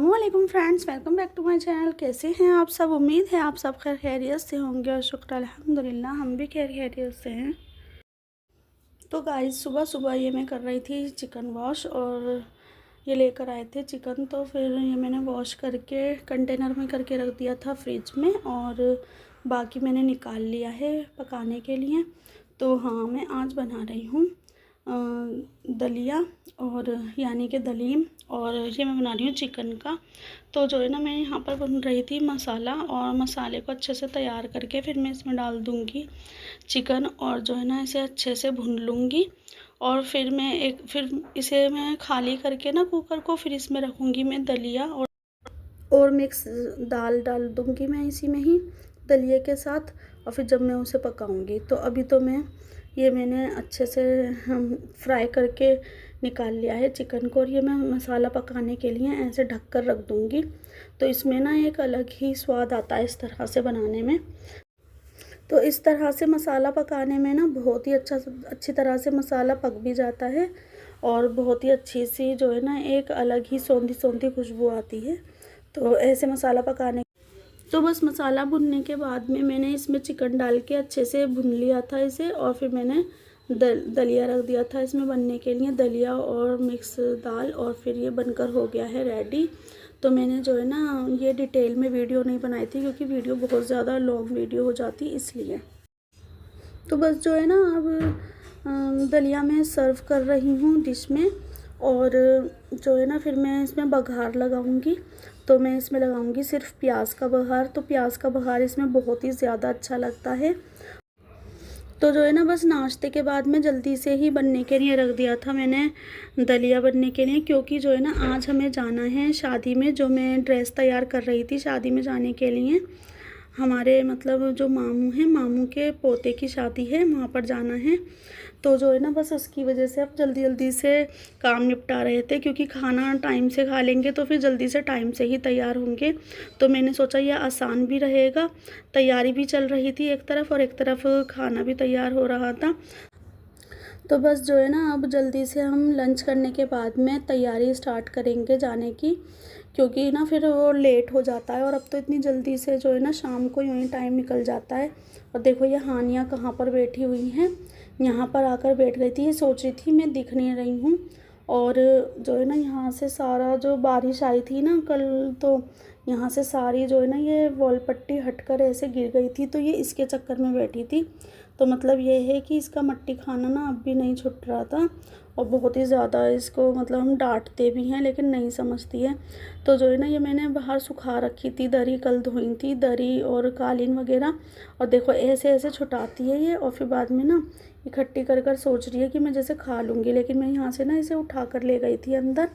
अस्सलामुअलैकुम friends, welcome back to my channel. कैसे हैं आप सब? उम्मीद है आप सब खैर खैरियत से होंगे और शुक्र अल्हम्दुलिल्लाह हम भी खैर खैरियत से हैं। तो गाइस सुबह सुबह ये मैं कर रही थी चिकन वॉश और ये लेकर आए थे चिकन, तो फिर ये मैंने वॉश करके कंटेनर में करके रख दिया था फ्रिज में और बाकी मैंने निकाल लिया है पकाने के लिए। तो हाँ, मैं आज बना रही हूँ दलिया और यानी कि दलीम, और ये मैं बना रही हूँ चिकन का। तो जो है ना, मैं यहाँ पर बन रही थी मसाला, और मसाले को अच्छे से तैयार करके फिर मैं इसमें डाल दूँगी चिकन और जो है ना इसे अच्छे से भून लूँगी। और फिर इसे मैं खाली करके ना कुकर को, फिर इसमें रखूँगी मैं दलिया और मिक्स दाल डाल दूँगी मैं इसी में ही दलिए के साथ, और फिर जब मैं उसे पकाऊँगी। तो अभी तो मैंने अच्छे से फ्राई करके निकाल लिया है चिकन को, और ये मैं मसाला पकाने के लिए ऐसे ढक कर रख दूँगी। तो इसमें ना एक अलग ही स्वाद आता है इस तरह से बनाने में। तो इस तरह से मसाला पकाने में ना बहुत ही अच्छी तरह से मसाला पक भी जाता है और बहुत ही अच्छी सी जो है ना एक अलग ही सौंधी सौंधी खुशबू आती है। तो ऐसे मसाला पकाने, तो बस मसाला भुनने के बाद में मैंने इसमें चिकन डाल के अच्छे से भुन लिया था इसे, और फिर मैंने दलिया रख दिया था इसमें बनने के लिए, दलिया और मिक्स दाल, और फिर ये बनकर हो गया है रेडी। तो मैंने जो है ना ये डिटेल में वीडियो नहीं बनाई थी क्योंकि वीडियो बहुत ज़्यादा लॉन्ग वीडियो हो जाती इसलिए। तो बस जो है ना अब दलिया मैं सर्व कर रही हूँ डिश में, और जो है ना फिर मैं इसमें बघार लगाऊंगी। तो मैं इसमें लगाऊंगी सिर्फ प्याज का बघार। तो प्याज का बघार इसमें बहुत ही ज़्यादा अच्छा लगता है। तो जो है ना बस नाश्ते के बाद में जल्दी से ही बनने के लिए रख दिया था मैंने दलिया बनने के लिए, क्योंकि जो है ना आज हमें जाना है शादी में। जो मैं ड्रेस तैयार कर रही थी शादी में जाने के लिए, हमारे मतलब जो मामू हैं, मामू के पोते की शादी है, वहाँ पर जाना है। तो जो है ना बस उसकी वजह से अब जल्दी जल्दी से काम निपटा रहे थे, क्योंकि खाना टाइम से खा लेंगे तो फिर जल्दी से टाइम से ही तैयार होंगे। तो मैंने सोचा यह आसान भी रहेगा, तैयारी भी चल रही थी एक तरफ और एक तरफ खाना भी तैयार हो रहा था। तो बस जो है ना अब जल्दी से हम लंच करने के बाद में तैयारी स्टार्ट करेंगे जाने की, क्योंकि ना फिर वो लेट हो जाता है। और अब तो इतनी जल्दी से जो है ना शाम को यूँ ही टाइम निकल जाता है। और देखो ये हानिया कहाँ पर बैठी हुई हैं, यहाँ पर आकर बैठ गई थी। ये सोच रही थी मैं दिख नहीं रही हूँ, और जो है ना यहाँ से सारा जो बारिश आई थी ना कल, तो यहाँ से सारी जो है ना ये वॉल पट्टी हटकर ऐसे गिर गई थी, तो ये इसके चक्कर में बैठी थी। तो मतलब ये है कि इसका मट्टी खाना ना अब भी नहीं छूट रहा था, और बहुत ही ज़्यादा इसको मतलब हम डांटते भी हैं लेकिन नहीं समझती है। तो जो है ना ये मैंने बाहर सुखा रखी थी दरी, कल धोई थी दरी और कालीन वगैरह, और देखो ऐसे ऐसे छुटाती है ये, और फिर बाद में ना इकट्ठी कर कर सोच रही है कि मैं जैसे खा लूँगी, लेकिन मैं यहाँ से ना इसे उठा कर ले गई थी अंदर।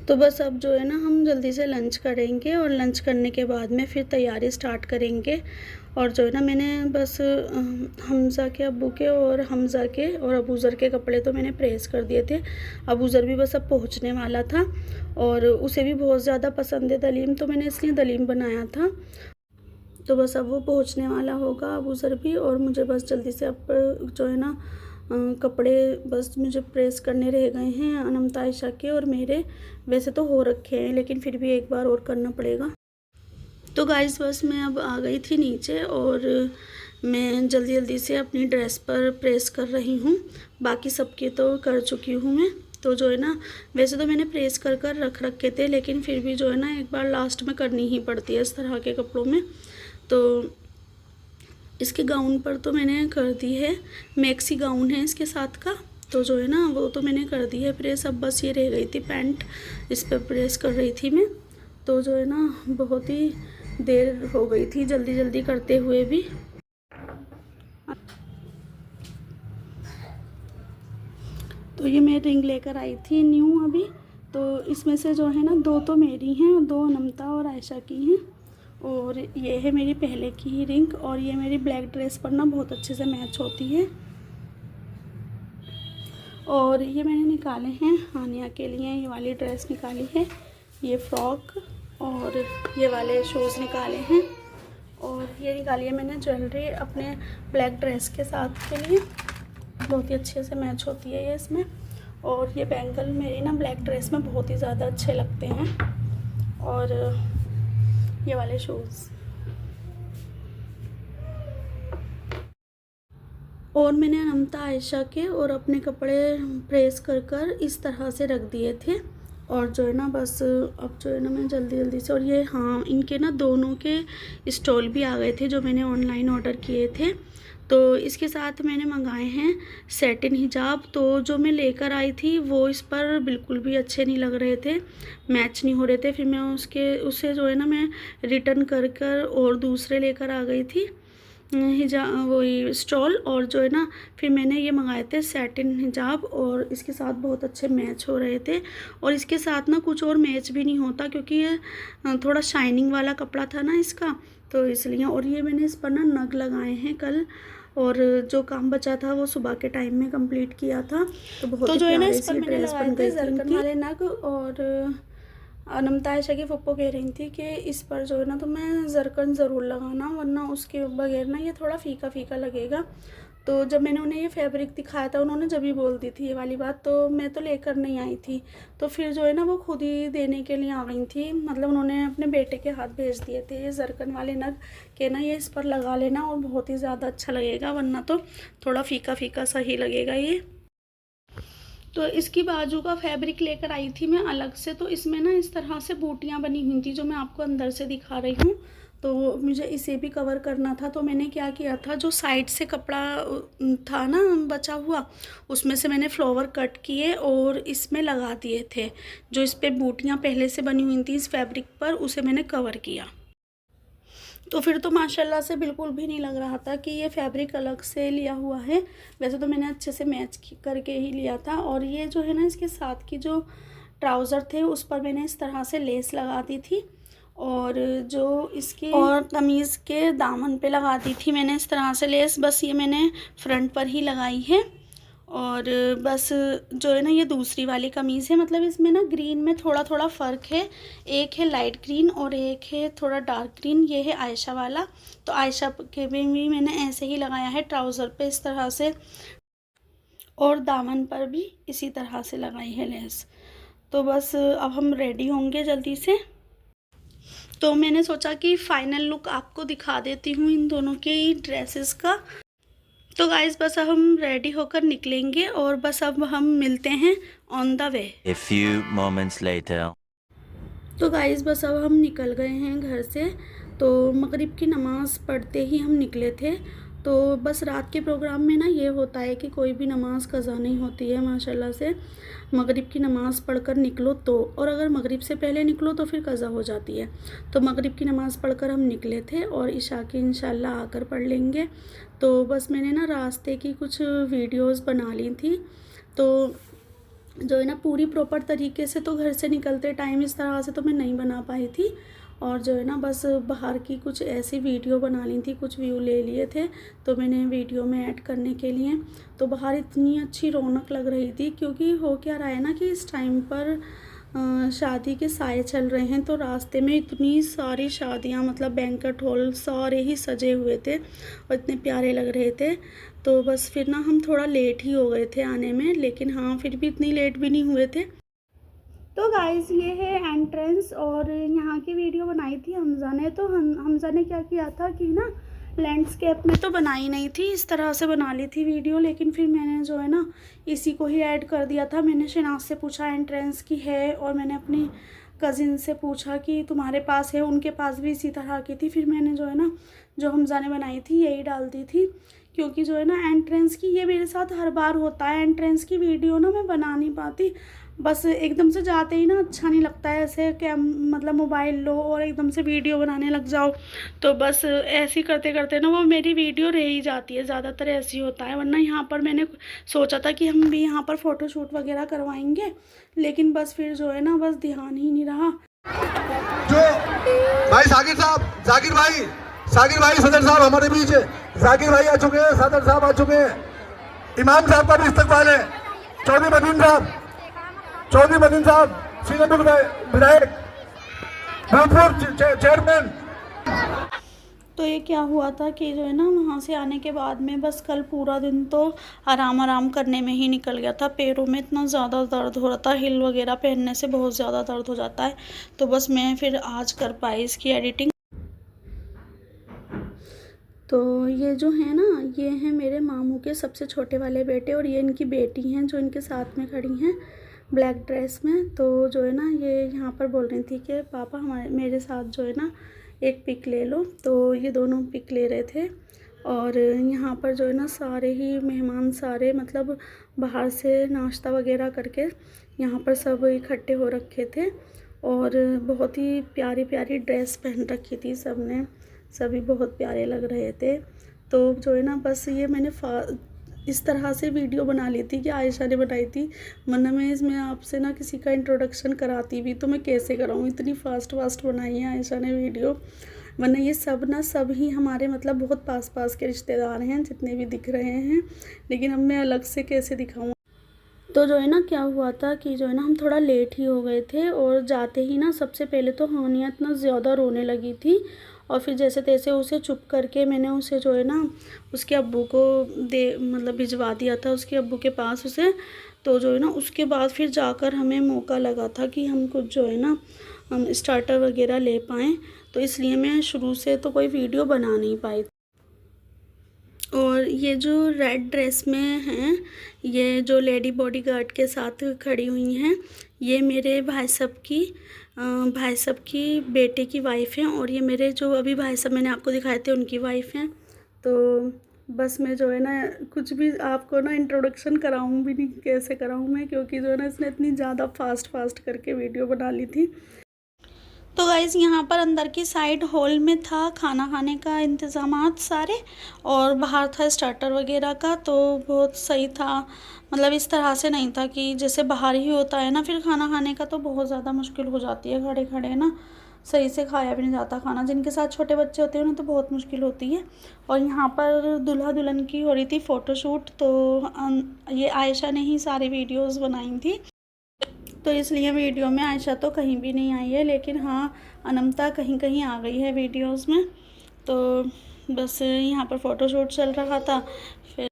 तो बस अब जो है ना हम जल्दी से लंच करेंगे, और लंच करने के बाद में फिर तैयारी स्टार्ट करेंगे। और जो है ना मैंने बस हमज़ा के अब्बू के और हमज़ा के और अबूज़र के कपड़े तो मैंने प्रेस कर दिए थे। अबूज़र भी बस अब पहुंचने वाला था, और उसे भी बहुत ज़्यादा पसंद है दलीम, तो मैंने इसलिए दलीम बनाया था। तो बस अब वो पहुंचने वाला होगा अबूज़र भी, और मुझे बस जल्दी से अब जो है ना कपड़े बस मुझे प्रेस करने रह गए हैं अनमता आयशा के और मेरे। वैसे तो हो रखे हैं लेकिन फिर भी एक बार और करना पड़ेगा। तो गाइस बस मैं अब आ गई थी नीचे, और मैं जल्दी जल्दी से अपनी ड्रेस पर प्रेस कर रही हूँ। बाकी सबके तो कर चुकी हूँ मैं। तो जो है ना वैसे तो मैंने प्रेस कर कर रख रखे थे, लेकिन फिर भी जो है ना एक बार लास्ट में करनी ही पड़ती है इस तरह के कपड़ों में। तो इसके गाउन पर तो मैंने कर दी है, मैक्सी गाउन है इसके साथ का, तो जो है ना वो तो मैंने कर दी है प्रेस। अब बस ये रह गई थी पैंट, इस पर प्रेस कर रही थी मैं। तो जो है ना बहुत ही देर हो गई थी जल्दी जल्दी करते हुए भी। तो ये मैं रिंग लेकर आई थी न्यू अभी, तो इसमें से जो है ना 2 तो मेरी हैं और 2 अनमता और आयशा की हैं, और ये है मेरी पहले की ही रिंग, और ये मेरी ब्लैक ड्रेस पर ना बहुत अच्छे से मैच होती है। और ये मैंने निकाले हैं हानिया के लिए, ये वाली ड्रेस निकाली है, ये फ्रॉक, और ये वाले शूज़ निकाले हैं, और ये निकाली है मैंने ज्वेलरी अपने ब्लैक ड्रेस के साथ के लिए, बहुत ही अच्छे से मैच होती है ये इसमें। और ये बैंगल मेरी ना ब्लैक ड्रेस में बहुत ही ज़्यादा अच्छे लगते हैं। और ये वाले शूज़, और मैंने अनमता आयशा के और अपने कपड़े प्रेस कर कर इस तरह से रख दिए थे। और जो है ना बस अब जो है ना मैं जल्दी जल्दी से, और ये हाँ इनके ना दोनों के स्टॉल भी आ गए थे जो मैंने ऑनलाइन ऑर्डर किए थे। तो इसके साथ मैंने मंगाए हैं सैटिन हिजाब। तो जो मैं लेकर आई थी वो इस पर बिल्कुल भी अच्छे नहीं लग रहे थे, मैच नहीं हो रहे थे। फिर मैं उससे जो है ना मैं रिटर्न कर कर और दूसरे लेकर आ गई थी हिजाब, वही स्टॉल। और जो है ना फिर मैंने ये मंगाए थे सैटिन हिजाब, और इसके साथ बहुत अच्छे मैच हो रहे थे। और इसके साथ ना कुछ और मैच भी नहीं होता क्योंकि ये थोड़ा शाइनिंग वाला कपड़ा था ना इसका, तो इसलिए। और ये मैंने इस पर ना नग लगाए हैं कल, और जो काम बचा था वो सुबह के टाइम में कंप्लीट किया था। तो बहुत जो है ना इस पर मैंने लगाए थे जरकन वाले नग। और अनमता आयशा की पप्पो कह रही थी कि इस पर जो है ना तो मैं जरकन ज़रूर लगाना, वरना उसके बगैर ना ये थोड़ा फीका फीका लगेगा। तो जब मैंने उन्हें ये फैब्रिक दिखाया था उन्होंने जब ही बोल दी थी ये वाली बात, तो मैं तो लेकर नहीं आई थी। तो फिर जो है ना वो खुद ही देने के लिए आ गई थी, मतलब उन्होंने अपने बेटे के हाथ भेज दिए थे ये जरकन वाले नग के ना ये इस पर लगा लेना और बहुत ही ज़्यादा अच्छा लगेगा, वरना तो थोड़ा फीका फीका सा ही लगेगा ये। तो इसकी बाजू का फैब्रिक लेकर आई थी मैं अलग से। तो इसमें ना इस तरह से बूटियाँ बनी हुई थी जो मैं आपको अंदर से दिखा रही हूँ। तो मुझे इसे भी कवर करना था, तो मैंने क्या किया था, जो साइड से कपड़ा था ना बचा हुआ उसमें से मैंने फ्लावर कट किए और इसमें लगा दिए थे। जो इस पर बूटियाँ पहले से बनी हुई थी इस फैब्रिक पर, उसे मैंने कवर किया। तो फिर तो माशाल्लाह से बिल्कुल भी नहीं लग रहा था कि ये फैब्रिक अलग से लिया हुआ है। वैसे तो मैंने अच्छे से मैच करके ही लिया था। और ये जो है ना इसके साथ की जो ट्राउज़र थे उस पर मैंने इस तरह से लेस लगा दी थी, और जो इसके और कमीज़ के दामन पे लगा दी थी मैंने इस तरह से लेस। बस ये मैंने फ्रंट पर ही लगाई है। और बस जो है ना ये दूसरी वाली कमीज़ है, मतलब इसमें ना ग्रीन में थोड़ा थोड़ा फ़र्क है। एक है लाइट ग्रीन और एक है थोड़ा डार्क ग्रीन, ये है आयशा वाला। तो आयशा के भी मैंने ऐसे ही लगाया है ट्राउज़र पे इस तरह से, और दामन पर भी इसी तरह से लगाई है लेस। तो बस अब हम रेडी होंगे जल्दी से। तो मैंने सोचा कि फ़ाइनल लुक आपको दिखा देती हूँ इन दोनों के ड्रेसेस का। तो गाइस बस अब हम रेडी होकर निकलेंगे और बस अब हम मिलते हैं on the way. A few moments later. तो गाइस बस अब हम निकल गए हैं घर से। तो मगरिब की नमाज़ पढ़ते ही हम निकले थे। तो बस रात के प्रोग्राम में ना ये होता है कि कोई भी नमाज़ कज़ा नहीं होती है माशाल्लाह से। मगरिब की नमाज़ पढ़कर निकलो तो, और अगर मगरिब से पहले निकलो तो फिर कज़ा हो जाती है। तो मगरिब की नमाज़ पढ़कर हम निकले थे और इशा की इंशाल्लाह आकर पढ़ लेंगे। तो बस मैंने ना रास्ते की कुछ वीडियोस बना ली थी। तो जो है ना पूरी प्रॉपर तरीके से तो घर से निकलते टाइम इस तरह से तो मैं नहीं बना पाई थी। और जो है ना बस बाहर की कुछ ऐसी वीडियो बना ली थी, कुछ व्यू ले लिए थे तो मैंने वीडियो में ऐड करने के लिए। तो बाहर इतनी अच्छी रौनक लग रही थी, क्योंकि हो क्या रहा है ना कि इस टाइम पर शादी के साए चल रहे हैं। तो रास्ते में इतनी सारी शादियां, मतलब बैंक्वेट हॉल सारे ही सजे हुए थे और इतने प्यारे लग रहे थे। तो बस फिर ना हम थोड़ा लेट ही हो गए थे आने में, लेकिन हाँ फिर भी इतनी लेट भी नहीं हुए थे। तो गाइज़ ये है एंट्रेंस, और यहाँ की वीडियो बनाई थी हमज़ा ने। तो हमज़ा ने क्या किया था कि ना लैंडस्केप में तो बनाई नहीं थी, इस तरह से बना ली थी वीडियो, लेकिन फिर मैंने जो है ना इसी को ही ऐड कर दिया था। मैंने शनाज से पूछा एंट्रेंस की है, और मैंने अपनी कज़िन से पूछा कि तुम्हारे पास है, उनके पास भी इसी तरह की थी। फिर मैंने जो है ना जो हमज़ा ने बनाई थी यही डाल दी थी, क्योंकि जो है ना एंट्रेंस की ये मेरे साथ हर बार होता है। एंट्रेंस की वीडियो ना मैं बना नहीं पाती, बस एकदम से जाते ही ना अच्छा नहीं लगता है ऐसे मतलब मोबाइल लो और एकदम से वीडियो बनाने लग जाओ। तो बस ऐसे करते करते ना वो मेरी वीडियो रह ही जाती है, ज़्यादातर ऐसे ही होता है। वरना यहाँ पर मैंने सोचा था कि हम भी यहाँ पर फ़ोटोशूट वगैरह करवाएंगे, लेकिन बस फिर जो है ना बस ध्यान ही नहीं रहा। जो भाई जाकिर भाई सदर साहब हमारे बीच है। जाकिर भाई आ चुके हैं, सदर साहब आ चुके हैं, इमाम साहब का भी इस्तकबाल है, चौधरी मदीन साहब सीनियर विधायक, भूतपूर्व चेयरमैन। तो ये क्या हुआ था कि जो है ना वहाँ से आने के बाद में बस कल पूरा दिन तो आराम करने में ही निकल गया था। पैरों में इतना ज़्यादा दर्द हो रहा था, हिल वगैरह पहनने से बहुत ज़्यादा दर्द हो जाता है। तो बस मैं फिर आज कर पाई इसकी एडिटिंग। तो ये जो है ना, ये हैं मेरे मामू के सबसे छोटे वाले बेटे और ये इनकी बेटी हैं जो इनके साथ में खड़ी हैं ब्लैक ड्रेस में। तो जो है ना ये यहाँ पर बोल रही थी कि पापा मेरे साथ जो है ना एक पिक ले लो। तो ये दोनों पिक ले रहे थे और यहाँ पर जो है ना सारे ही मेहमान, सारे मतलब बाहर से नाश्ता वगैरह करके यहाँ पर सब इकट्ठे हो रखे थे और बहुत ही प्यारी प्यारी ड्रेस पहन रखी थी सब ने, सभी बहुत प्यारे लग रहे थे। तो जो है ना बस ये मैंने इस तरह से वीडियो बना ली थी कि आयशा ने बनाई थी, वरना मैं इसमें आपसे ना किसी का इंट्रोडक्शन कराती भी तो मैं कैसे कराऊँ, इतनी फास्ट बनाई है आयशा ने वीडियो। वरना ये सब ही हमारे मतलब बहुत पास के रिश्तेदार हैं जितने भी दिख रहे हैं, लेकिन अब मैं अलग से कैसे दिखाऊँ। तो जो है ना क्या हुआ था कि जो है ना हम थोड़ा लेट ही हो गए थे और जाते ही ना सबसे पहले तो हानिया इतना ज़्यादा रोने लगी थी और फिर जैसे तैसे उसे चुप करके मैंने उसे जो है ना उसके अब्बू को मतलब भिजवा दिया था उसके अब्बू के पास उसे। तो जो है ना उसके बाद फिर जाकर हमें मौका लगा था कि हम कुछ जो है ना हम स्टार्टर वगैरह ले पाएँ, तो इसलिए मैं शुरू से तो कोई वीडियो बना नहीं पाई। और ये जो रेड ड्रेस में हैं, ये जो लेडी बॉडीगार्ड के साथ खड़ी हुई हैं, ये मेरे भाई साहब की बेटे की वाइफ़ हैं और ये मेरे जो अभी भाई साहब मैंने आपको दिखाए थे उनकी वाइफ़ हैं। तो बस मैं जो है ना कुछ भी आपको ना इंट्रोडक्शन कराऊँ भी नहीं, कैसे कराऊँ मैं, क्योंकि जो है ना इसने इतनी ज़्यादा फास्ट करके वीडियो बना ली थी। तो गाइज़ यहाँ पर अंदर की साइड हॉल में था खाना खाने का इंतज़ामात सारे और बाहर था स्टार्टर वगैरह का, तो बहुत सही था। मतलब इस तरह से नहीं था कि जैसे बाहर ही होता है ना फिर खाना खाने का, तो बहुत ज़्यादा मुश्किल हो जाती है खड़े खड़े ना, सही से खाया भी नहीं जाता खाना। जिनके साथ छोटे बच्चे होते हैं ना तो बहुत मुश्किल होती है। और यहाँ पर दूल्हा दुल्हन की हो रही थी फ़ोटोशूट, तो ये आयशा ने ही सारी वीडियोज़ बनाई थी, तो इसलिए वीडियो में आयशा तो कहीं भी नहीं आई है, लेकिन हाँ अनमता कहीं आ गई है वीडियोस में। तो बस यहाँ पर फ़ोटोशूट चल रहा था। फिर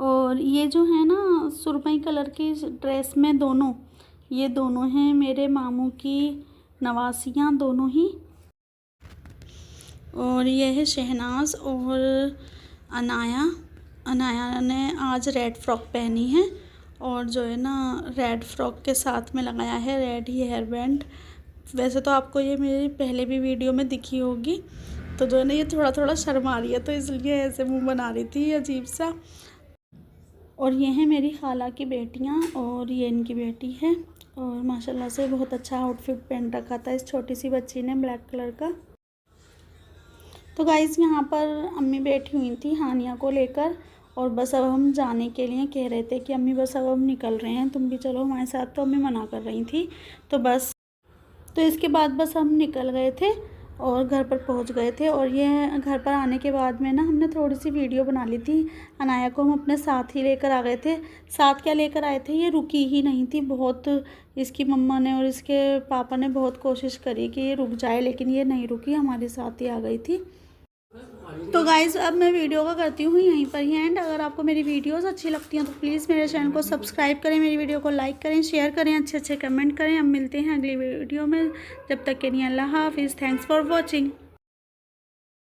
और ये जो है ना सुरमई कलर की ड्रेस में ये दोनों हैं मेरे मामू की नवासियाँ दोनों ही। और ये है शहनाज और अनाया ने आज रेड फ्रॉक पहनी है और जो है ना रेड फ्रॉक के साथ में लगाया है रेड ही हेयर बैंड। वैसे तो आपको ये मेरी पहले भी वीडियो में दिखी होगी। तो जो है ना ये थोड़ा शर्मा रही है, तो इसलिए ऐसे मुंह बना रही थी अजीब सा। और ये हैं मेरी खाला की बेटियां और ये इनकी बेटी है और माशाल्लाह से बहुत अच्छा आउटफिट पहन रखा था इस छोटी सी बच्ची ने, ब्लैक कलर का। तो गाइज़ यहाँ पर अम्मी बैठी हुई थी हानिया को लेकर और बस अब हम जाने के लिए कह रहे थे कि अम्मी बस अब हम निकल रहे हैं, तुम भी चलो हमारे साथ। तो अम्मी मना कर रही थी, तो इसके बाद बस हम निकल गए थे और घर पर पहुंच गए थे। और ये घर पर आने के बाद में ना हमने थोड़ी सी वीडियो बना ली थी। अनाया को हम अपने साथ ही लेकर आ गए थे। साथ क्या लेकर आए थे, ये रुकी ही नहीं थी। बहुत इसकी मम्मा ने और इसके पापा ने बहुत कोशिश करी कि ये रुक जाए, लेकिन ये नहीं रुकी, हमारे साथ ही आ गई थी। तो गाइज़ अब मैं वीडियो का करती हूँ यहीं पर ही एंड। अगर आपको मेरी वीडियोस अच्छी लगती हैं तो प्लीज़ मेरे चैनल को सब्सक्राइब करें, मेरी वीडियो को लाइक करें, शेयर करें, अच्छे कमेंट करें। अब मिलते हैं अगली वीडियो में, जब तक के लिए अल्लाह हाफिज़। Thanks for watching.